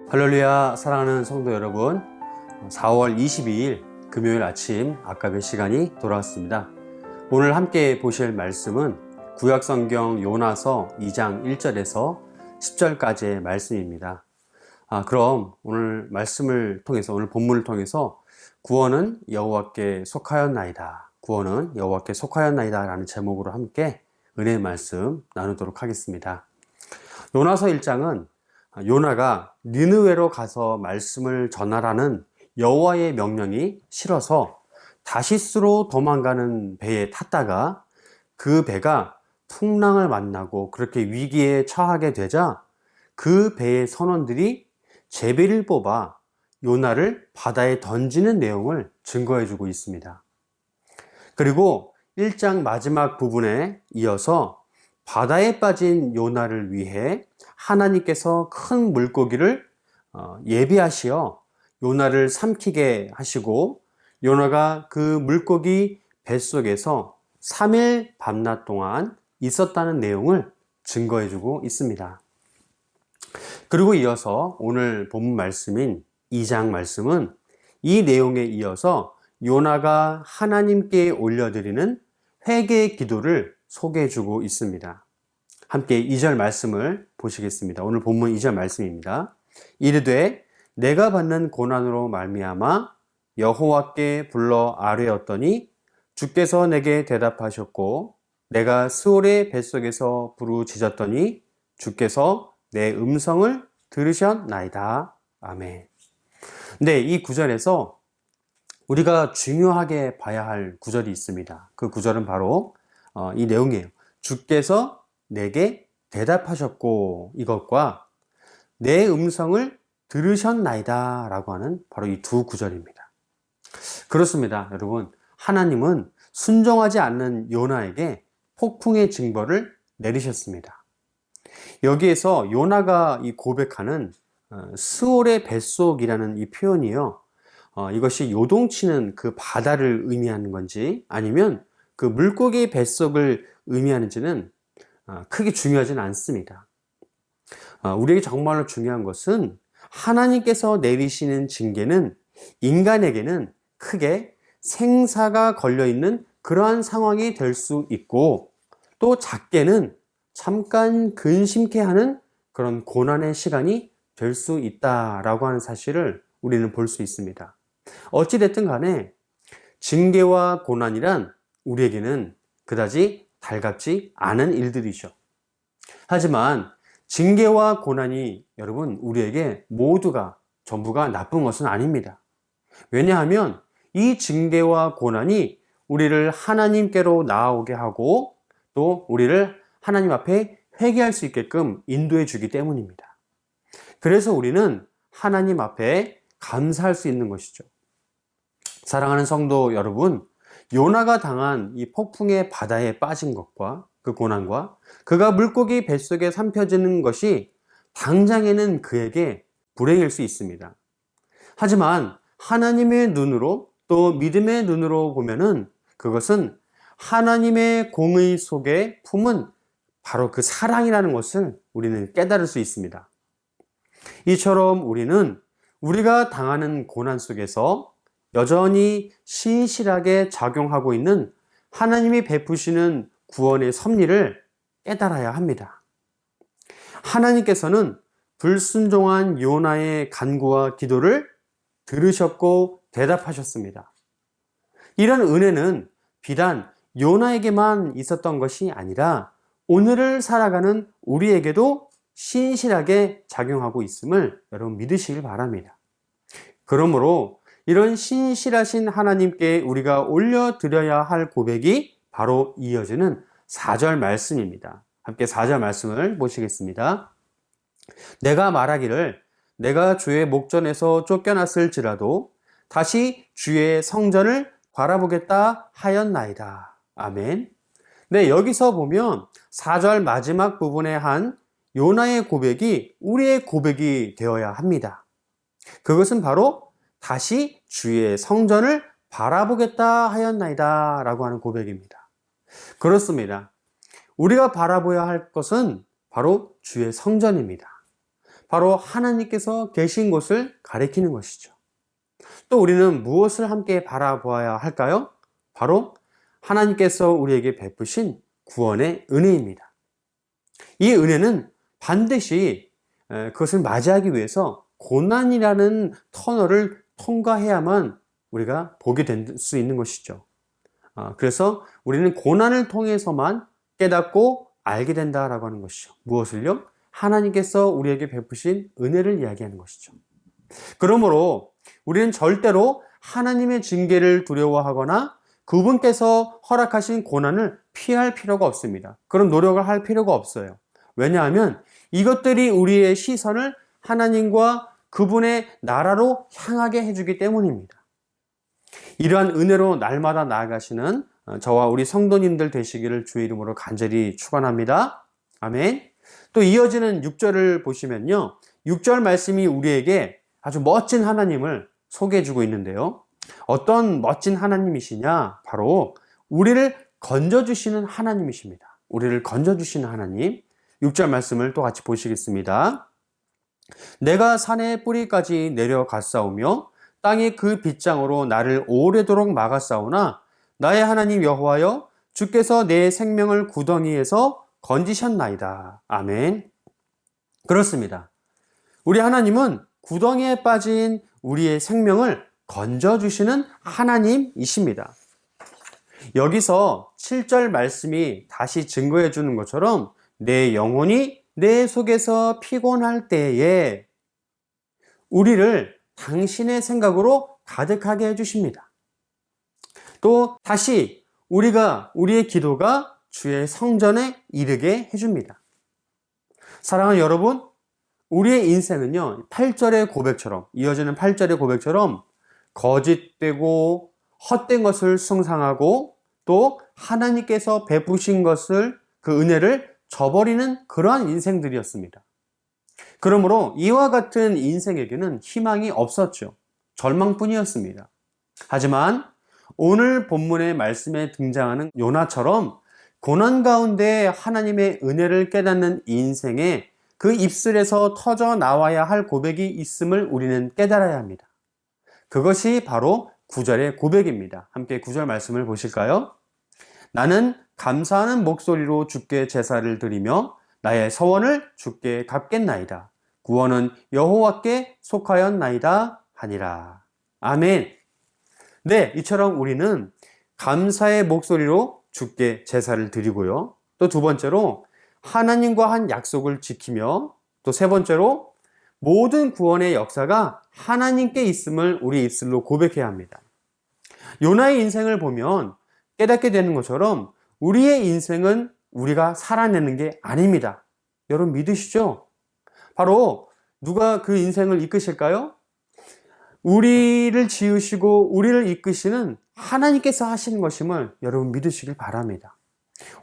할렐루야, 사랑하는 성도 여러분, 4월 22일 금요일 아침 아까의 시간이 돌아왔습니다. 오늘 함께 보실 말씀은 구약성경 요나서 2장 1절에서 10절까지의 말씀입니다. 그럼 오늘 말씀을 통해서, 오늘 본문을 통해서 구원은 여호와께 속하였나이다, 구원은 여호와께 속하였나이다 라는 제목으로 함께 은혜의 말씀 나누도록 하겠습니다. 요나서 1장은 요나가 니느웨로 가서 말씀을 전하라는 여호와의 명령이 싫어서 다시스로 도망가는 배에 탔다가 그 배가 풍랑을 만나고 그렇게 위기에 처하게 되자 그 배의 선원들이 제비를 뽑아 요나를 바다에 던지는 내용을 증거해 주고 있습니다. 그리고 1장 마지막 부분에 이어서 바다에 빠진 요나를 위해 하나님께서 큰 물고기를 예비하시어 요나를 삼키게 하시고 요나가 그 물고기 뱃속에서 3일 밤낮 동안 있었다는 내용을 증거해주고 있습니다. 그리고 이어서 오늘 본문 말씀인 2장 말씀은 이 내용에 이어서 요나가 하나님께 올려드리는 회개의 기도를 소개해주고 있습니다. 함께 2절 말씀을 보시겠습니다. 오늘 본문 2절 말씀입니다. 이르되 내가 받는 고난으로 말미암아 여호와께 불러 아뢰었더니 주께서 내게 대답하셨고 내가 스올의 뱃속에서 부르짖었더니 주께서 내 음성을 들으셨나이다. 아멘. 네, 이 구절에서 우리가 중요하게 봐야 할 구절이 있습니다. 그 구절은 바로 이 내용이에요. 주께서 내게 대답하셨고 이것과 내 음성을 들으셨나이다 라고 하는 바로 이 두 구절입니다. 그렇습니다. 여러분, 하나님은 순종하지 않는 요나에게 폭풍의 징벌을 내리셨습니다. 여기에서 요나가 이 고백하는 스올의 뱃속이라는 이 표현이요, 이것이 요동치는 그 바다를 의미하는 건지 아니면 그 물고기 뱃속을 의미하는지는 크게 중요하진 않습니다. 우리에게 정말로 중요한 것은 하나님께서 내리시는 징계는 인간에게는 크게 생사가 걸려있는 그러한 상황이 될 수 있고 또 작게는 잠깐 근심케 하는 그런 고난의 시간이 될 수 있다라고 하는 사실을 우리는 볼 수 있습니다. 어찌됐든 간에 징계와 고난이란 우리에게는 그다지 달갑지 않은 일들이죠. 하지만 징계와 고난이 여러분 우리에게 모두가 전부가 나쁜 것은 아닙니다. 왜냐하면 이 징계와 고난이 우리를 하나님께로 나아오게 하고 또 우리를 하나님 앞에 회개할 수 있게끔 인도해 주기 때문입니다. 그래서 우리는 하나님 앞에 감사할 수 있는 것이죠. 사랑하는 성도 여러분, 요나가 당한 이 폭풍의 바다에 빠진 것과 그 고난과 그가 물고기 뱃속에 삼켜지는 것이 당장에는 그에게 불행일 수 있습니다. 하지만 하나님의 눈으로 또 믿음의 눈으로 보면은 그것은 하나님의 공의 속에 품은 바로 그 사랑이라는 것을 우리는 깨달을 수 있습니다. 이처럼 우리는 우리가 당하는 고난 속에서 여전히 신실하게 작용하고 있는 하나님이 베푸시는 구원의 섭리를 깨달아야 합니다. 하나님께서는 불순종한 요나의 간구와 기도를 들으셨고 대답하셨습니다. 이런 은혜는 비단 요나에게만 있었던 것이 아니라 오늘을 살아가는 우리에게도 신실하게 작용하고 있음을 여러분 믿으시길 바랍니다. 그러므로 이런 신실하신 하나님께 우리가 올려드려야 할 고백이 바로 이어지는 4절 말씀입니다. 함께 4절 말씀을 보시겠습니다. 내가 말하기를 내가 주의 목전에서 쫓겨났을지라도 다시 주의 성전을 바라보겠다 하였나이다. 아멘. 네, 여기서 보면 4절 마지막 부분에 한 요나의 고백이 우리의 고백이 되어야 합니다. 그것은 바로 다시 주의 성전을 바라보겠다 하였나이다 라고 하는 고백입니다. 그렇습니다. 우리가 바라보아야 할 것은 바로 주의 성전입니다. 바로 하나님께서 계신 곳을 가리키는 것이죠. 또 우리는 무엇을 함께 바라보아야 할까요? 바로 하나님께서 우리에게 베푸신 구원의 은혜입니다. 이 은혜는 반드시 그것을 맞이하기 위해서 고난이라는 터널을 통과해야만 우리가 보게 될 수 있는 것이죠. 그래서 우리는 고난을 통해서만 깨닫고 알게 된다라고 하는 것이죠. 무엇을요? 하나님께서 우리에게 베푸신 은혜를 이야기하는 것이죠. 그러므로 우리는 절대로 하나님의 징계를 두려워하거나 그분께서 허락하신 고난을 피할 필요가 없습니다. 그런 노력을 할 필요가 없어요. 왜냐하면 이것들이 우리의 시선을 하나님과 그분의 나라로 향하게 해주기 때문입니다. 이러한 은혜로 날마다 나아가시는 저와 우리 성도님들 되시기를 주의 이름으로 간절히 축원합니다. 아멘. 또 이어지는 6절을 보시면요. 6절 말씀이 우리에게 아주 멋진 하나님을 소개해주고 있는데요. 어떤 멋진 하나님이시냐? 바로 우리를 건져주시는 하나님이십니다. 우리를 건져주시는 하나님. 6절 말씀을 또 같이 보시겠습니다. 내가 산의 뿌리까지 내려갔사오며 땅의 그 빗장으로 나를 오래도록 막았사오나 나의 하나님 여호와여 주께서 내 생명을 구덩이에서 건지셨나이다. 아멘. 그렇습니다. 우리 하나님은 구덩이에 빠진 우리의 생명을 건져주시는 하나님이십니다. 여기서 7절 말씀이 다시 증거해 주는 것처럼 내 영혼이 내 속에서 피곤할 때에 우리를 당신의 생각으로 가득하게 해주십니다. 또 다시 우리의 기도가 주의 성전에 이르게 해줍니다. 사랑하는 여러분, 우리의 인생은요, 8절의 고백처럼, 이어지는 8절의 고백처럼 거짓되고 헛된 것을 숭상하고 또 하나님께서 베푸신 것을, 그 은혜를 저버리는 그러한 인생들이었습니다. 그러므로 이와 같은 인생에게는 희망이 없었죠. 절망뿐이었습니다. 하지만 오늘 본문의 말씀에 등장하는 요나처럼 고난 가운데 하나님의 은혜를 깨닫는 인생에 그 입술에서 터져 나와야 할 고백이 있음을 우리는 깨달아야 합니다. 그것이 바로 9절의 고백입니다. 함께 9절 말씀을 보실까요? 나는 감사하는 목소리로 주께 제사를 드리며 나의 서원을 주께 갚겠나이다. 구원은 여호와께 속하였나이다 하니라. 아멘. 네, 이처럼 우리는 감사의 목소리로 주께 제사를 드리고요. 또 두 번째로 하나님과 한 약속을 지키며 또 세 번째로 모든 구원의 역사가 하나님께 있음을 우리 입술로 고백해야 합니다. 요나의 인생을 보면 깨닫게 되는 것처럼 우리의 인생은 우리가 살아내는 게 아닙니다. 여러분 믿으시죠? 바로 누가 그 인생을 이끄실까요? 우리를 지으시고 우리를 이끄시는 하나님께서 하시는 것임을 여러분 믿으시길 바랍니다.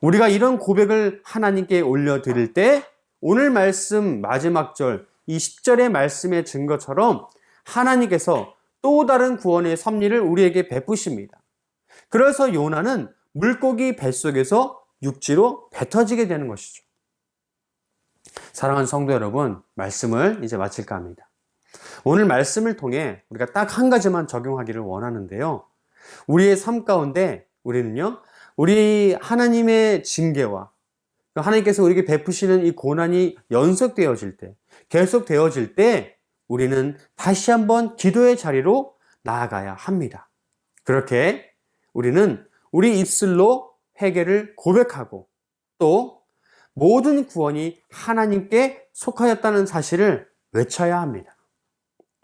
우리가 이런 고백을 하나님께 올려드릴 때 오늘 말씀 마지막 절, 이 10절의 말씀의 증거처럼 하나님께서 또 다른 구원의 섭리를 우리에게 베푸십니다. 그래서 요나는 물고기 뱃속에서 육지로 뱉어지게 되는 것이죠. 사랑하는 성도 여러분, 말씀을 이제 마칠까 합니다. 오늘 말씀을 통해 우리가 딱 한 가지만 적용하기를 원하는데요. 우리의 삶 가운데 우리는요, 우리 하나님의 징계와 하나님께서 우리에게 베푸시는 이 고난이 연속되어질 때, 계속되어질 때 우리는 다시 한번 기도의 자리로 나아가야 합니다. 그렇게 우리는 우리 입술로 회개를 고백하고 또 모든 구원이 하나님께 속하였다는 사실을 외쳐야 합니다.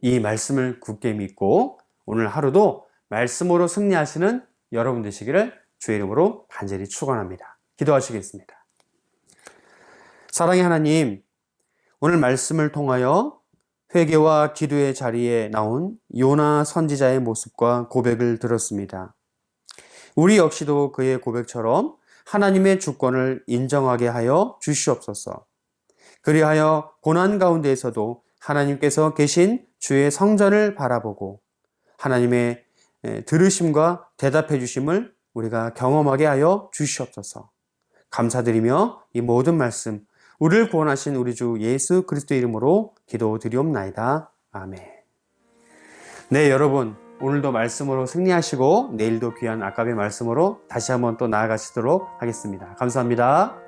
이 말씀을 굳게 믿고 오늘 하루도 말씀으로 승리하시는 여러분 되시기를 주의 이름으로 간절히 축원합니다. 기도하시겠습니다. 사랑의 하나님, 오늘 말씀을 통하여 회개와 기도의 자리에 나온 요나 선지자의 모습과 고백을 들었습니다. 우리 역시도 그의 고백처럼 하나님의 주권을 인정하게 하여 주시옵소서. 그리하여 고난 가운데에서도 하나님께서 계신 주의 성전을 바라보고 하나님의 들으심과 대답해 주심을 우리가 경험하게 하여 주시옵소서. 감사드리며 이 모든 말씀 우리를 구원하신 우리 주 예수 그리스도의 이름으로 기도드리옵나이다. 아멘. 네, 여러분, 오늘도 말씀으로 승리하시고 내일도 귀한 아까의 말씀으로 다시 한번 또 나아가시도록 하겠습니다. 감사합니다.